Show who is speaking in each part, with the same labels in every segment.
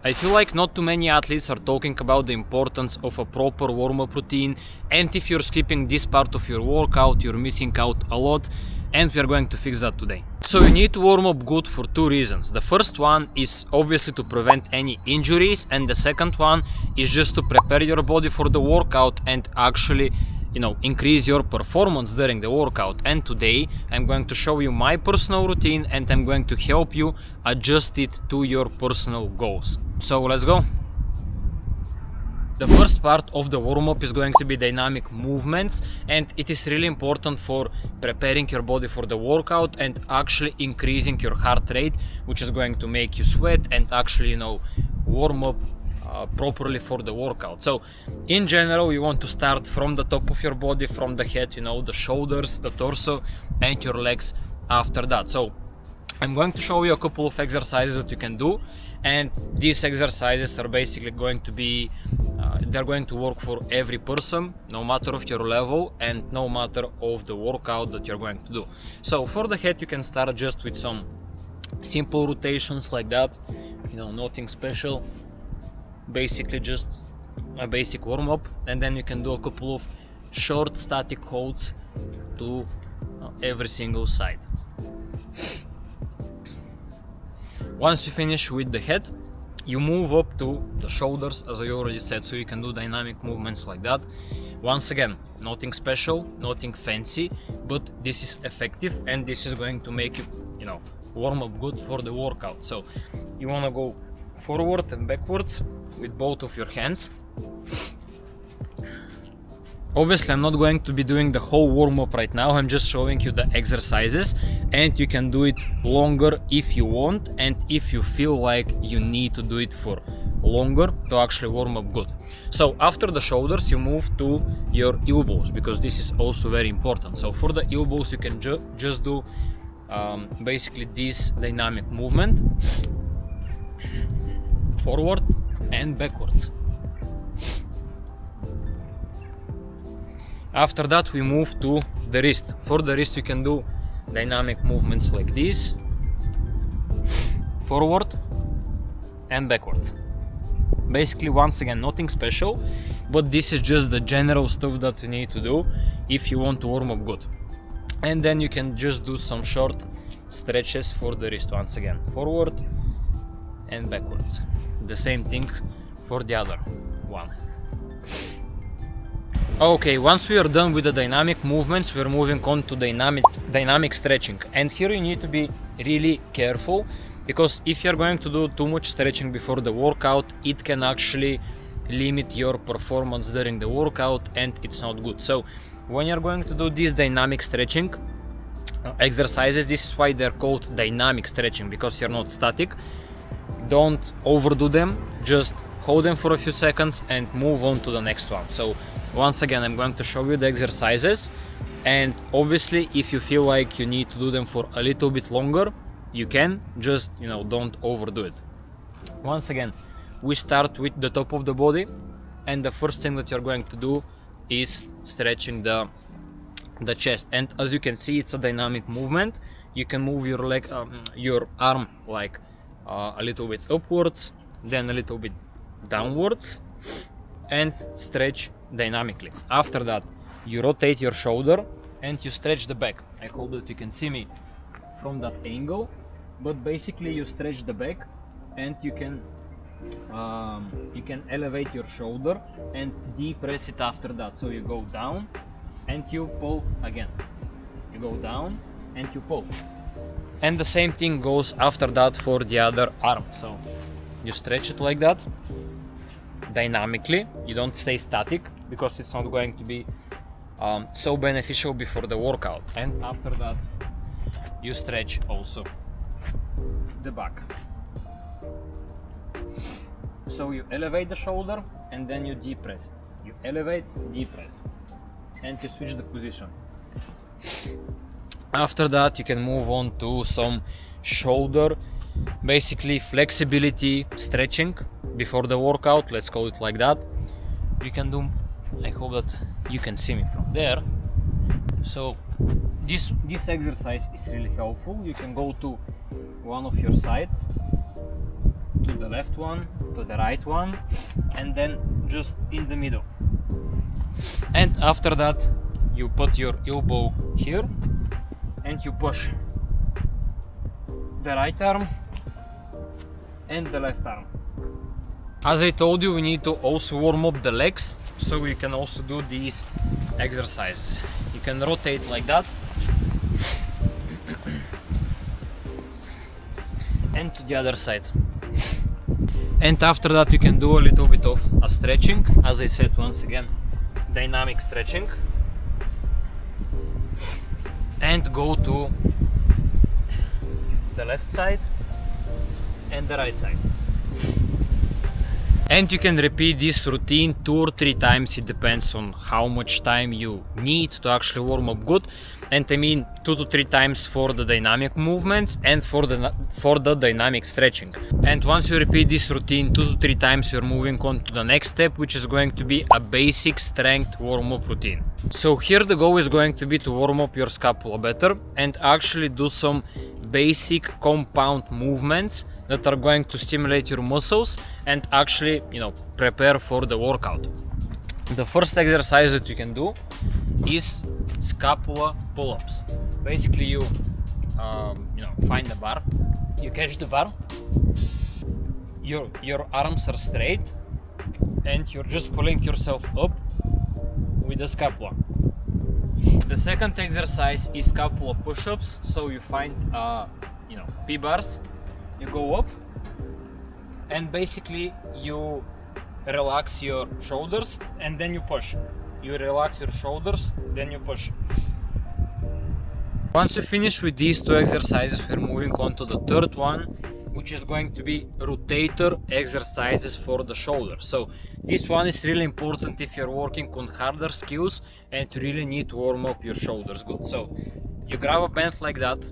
Speaker 1: I feel like not too many athletes are talking about the importance of a proper warm-up routine, and if you're skipping this part of your workout, you're missing out a lot, and we are going to fix that today. So you need to warm up good for two reasons. The first one is obviously to prevent any injuries, and the second one is just to prepare your body for the workout and actually increase your performance during the workout. And today I'm going to show you my personal routine, and I'm going to help you adjust it to your personal goals. So let's go. The first part of the warm-up is going to be dynamic movements, and it is really important for preparing your body for the workout and actually increasing your heart rate, which is going to make you sweat and actually warm up properly for the workout. So in general, you want to start from the top of your body, from the head, the shoulders, the torso, and your legs after that. So I'm going to show you a couple of exercises that you can do, and these exercises are basically going to be they're going to work for every person, no matter of your level and no matter of the workout that you're going to do. So for the head, you can start just with some simple rotations like that, nothing special, basically just a basic warm-up, and then you can do a couple of short static holds to every single side. Once you finish with the head, you move up to the shoulders, as I already said, so you can do dynamic movements like that. Once again, nothing special, nothing fancy, but this is effective, and this is going to make you, warm up good for the workout. So you want to go forward and backwards with both of your hands. Obviously, I'm not going to be doing the whole warm-up right now. I'm just showing you the exercises, and you can do it longer if you want, and if you feel like you need to do it for longer to actually warm up good. So after the shoulders, you move to your elbows, because this is also very important. So for the elbows, you can just do basically this dynamic movement, forward and backwards. After that, we move to the wrist. For the wrist, you can do dynamic movements like this, forward and backwards. Basically, once again, nothing special, but this is just the general stuff that you need to do if you want to warm up good. And then you can just do some short stretches for the wrist. Once again, forward and backwards. The same thing for the other one. Okay, once we are done with the dynamic movements, we're moving on to dynamic stretching. And here you need to be really careful, because if you're going to do too much stretching before the workout, it can actually limit your performance during the workout, and it's not good. So when you're going to do these dynamic stretching exercises, this is why they're called dynamic stretching, because you're not static. Don't overdo them, just hold them for a few seconds and move on to the next one. So once again, I'm going to show you the exercises, and obviously if you feel like you need to do them for a little bit longer, you can, just don't overdo it. Once again, we start with the top of the body, and the first thing that you're going to do is stretching the chest. And as you can see, it's a dynamic movement. You can move your leg, your arm like a little bit upwards, then a little bit downwards, and stretch dynamically. After that, you rotate your shoulder and you stretch the back. I hope that you can see me from that angle, but basically you stretch the back, and you can elevate your shoulder and depress it after that. So you go down and you pull again, you go down and you pull, and the same thing goes after that for the other arm. So you stretch it like that dynamically. You don't stay static, because it's not going to be so beneficial before the workout. And after that, you stretch also the back. So you elevate the shoulder and then you depress. You elevate, depress, and you switch the position. After that, you can move on to some shoulder, basically flexibility stretching before the workout, let's call it like that. You can do, I hope that you can see me from there. So this exercise is really helpful. You can go to one of your sides, to the left one, to the right one, and then just in the middle. And after that, you put your elbow here and you push the right arm and the left arm. As I told you, we need to also warm up the legs, so you can also do these exercises. You can rotate like that and to the other side. And after that you can do a little bit of a stretching. As I said, once again, dynamic stretching. And go to the left side and the right side. And you can repeat this routine 2 or 3 times. It depends on how much time you need to actually warm up good. And I mean 2 to 3 times for the dynamic movements and for the dynamic stretching. And once you repeat this routine 2 to 3 times, you're moving on to the next step, which is going to be a basic strength warm-up routine. So here the goal is going to be to warm up your scapula better and actually do some basic compound movements that are going to stimulate your muscles and actually, prepare for the workout. The first exercise that you can do is scapula pull-ups. Basically, you find the bar, you catch the bar, your arms are straight, and you're just pulling yourself up with the scapula. The second exercise is scapula push-ups. So you find P-bars, you go up, and basically you relax your shoulders and then you push. You relax your shoulders, then you push. Once you finish with these 2 exercises, we're moving on to the third one, which is going to be rotator exercises for the shoulder. So this one is really important if you're working on harder skills and you really need to warm up your shoulders good. So you grab a band like that,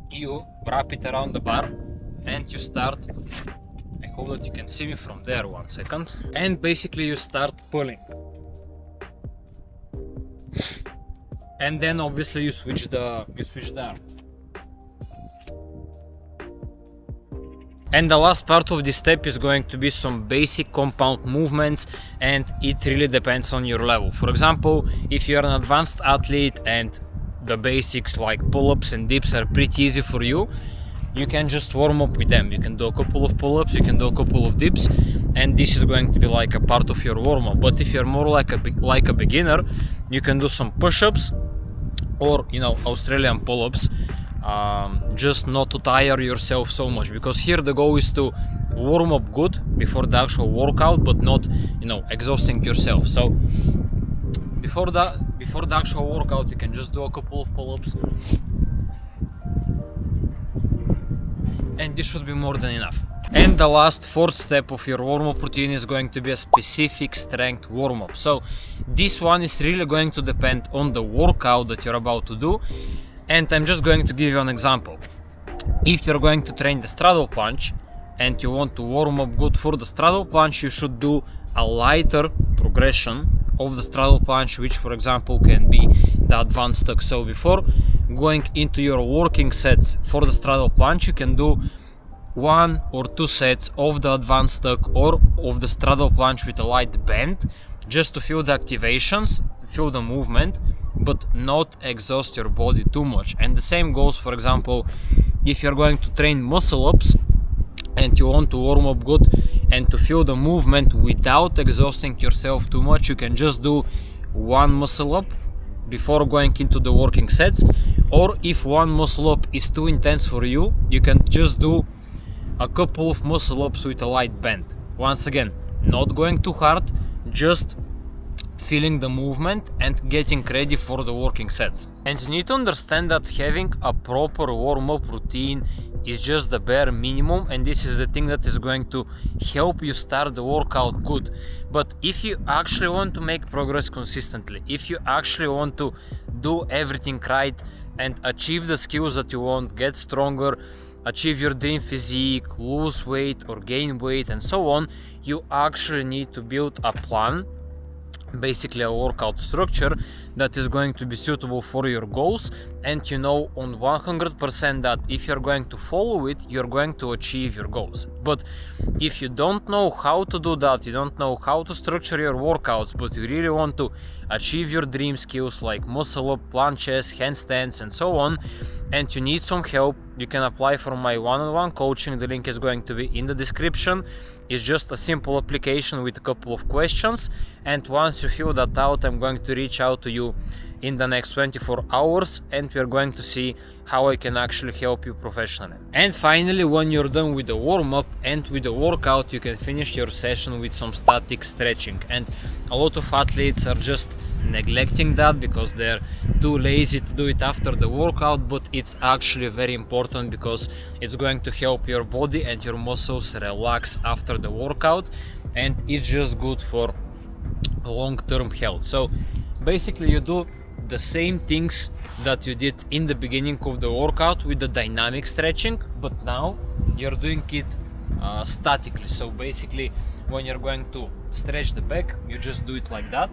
Speaker 1: you wrap it around the bar, and you start, I hope that you can see me from there, 1 second, and basically you start pulling. And then obviously you switch the arm. And the last part of this step is going to be some basic compound movements, and it really depends on your level. For example, if you're an advanced athlete and the basics like pull-ups and dips are pretty easy for you, you can just warm up with them. You can do a couple of pull-ups, you can do a couple of dips, and this is going to be like a part of your warm-up. But if you're more like a beginner, you can do some push-ups or Australian pull-ups, just not to tire yourself so much, because here the goal is to warm up good before the actual workout, but not exhausting yourself. So before the actual workout, you can just do a couple of pull-ups, and this should be more than enough. And the last 4th step of your warm-up routine is going to be a specific strength warm-up. So this one is really going to depend on the workout that you're about to do, and I'm just going to give you an example. If you're going to train the straddle punch and you want to warm up good for the straddle punch, you should do a lighter progression of the straddle punch, which for example can be the advanced tuck. So before going into your working sets for the straddle punch, you can do 1 or 2 sets of the advanced tuck or of the straddle punch with a light bend, just to feel the activations, feel the movement, but not exhaust your body too much. And the same goes, for example, if you're going to train muscle ups and you want to warm up good and to feel the movement without exhausting yourself too much, you can just do 1 muscle up before going into the working sets. Or if 1 muscle up is too intense for you, you can just do a couple of muscle ups with a light bend. Once again, not going too hard, just feeling the movement and getting ready for the working sets. And you need to understand that having a proper warm-up routine is just the bare minimum, and this is the thing that is going to help you start the workout good. But if you actually want to make progress consistently, if you actually want to do everything right and achieve the skills that you want, get stronger, achieve your dream physique, lose weight or gain weight and so on, you actually need to build a plan basically a workout structure that is going to be suitable for your goals, and you know on 100% that if you're going to follow it, you're going to achieve your goals. But if you don't know how to do that, you don't know how to structure your workouts, but you really want to achieve your dream skills like muscle up, planches, handstands and so on, and you need some help, you can apply for my one-on-one coaching. The link is going to be in the description. It's just a simple application with a couple of questions, and once you fill that out, I'm going to reach out to you in the next 24 hours and we're going to see how I can actually help you professionally. And finally, when you're done with the warm-up and with the workout, you can finish your session with some static stretching. And a lot of athletes are just neglecting that because they're too lazy to do it after the workout, but it's actually very important because it's going to help your body and your muscles relax after the workout, and it's just good for long-term health. So basically you do the same things that you did in the beginning of the workout with the dynamic stretching, but now you're doing it statically. So basically when you're going to stretch the back, you just do it like that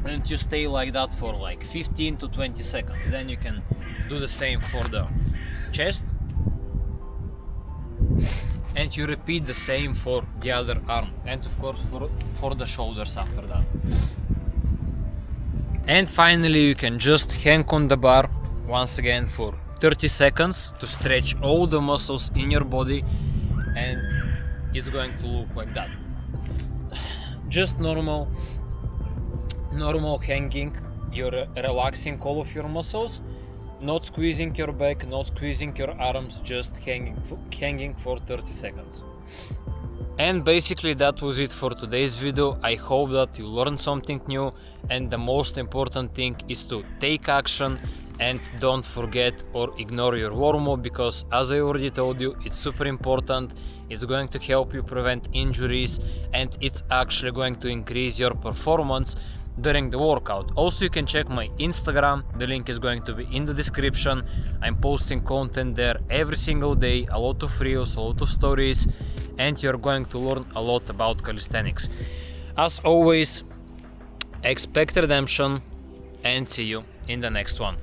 Speaker 1: and you stay like that for like 15 to 20 seconds. Then you can do the same for the chest and you repeat the same for the other arm, and of course for the shoulders after that. And finally you can just hang on the bar once again for 30 seconds to stretch all the muscles in your body, and it's going to look like that. Just normal hanging. You're relaxing all of your muscles, not squeezing your back, not squeezing your arms, just hanging for 30 seconds. And basically that was it for today's video. I hope that you learned something new, and the most important thing is to take action and don't forget or ignore your warm-up, because as I already told you, it's super important. It's going to help you prevent injuries and it's actually going to increase your performance during the workout. Also, you can check my Instagram, the link is going to be in the description. I'm posting content there every single day, a lot of reels, a lot of stories, and you're going to learn a lot about calisthenics. As always, expect redemption and see you in the next one.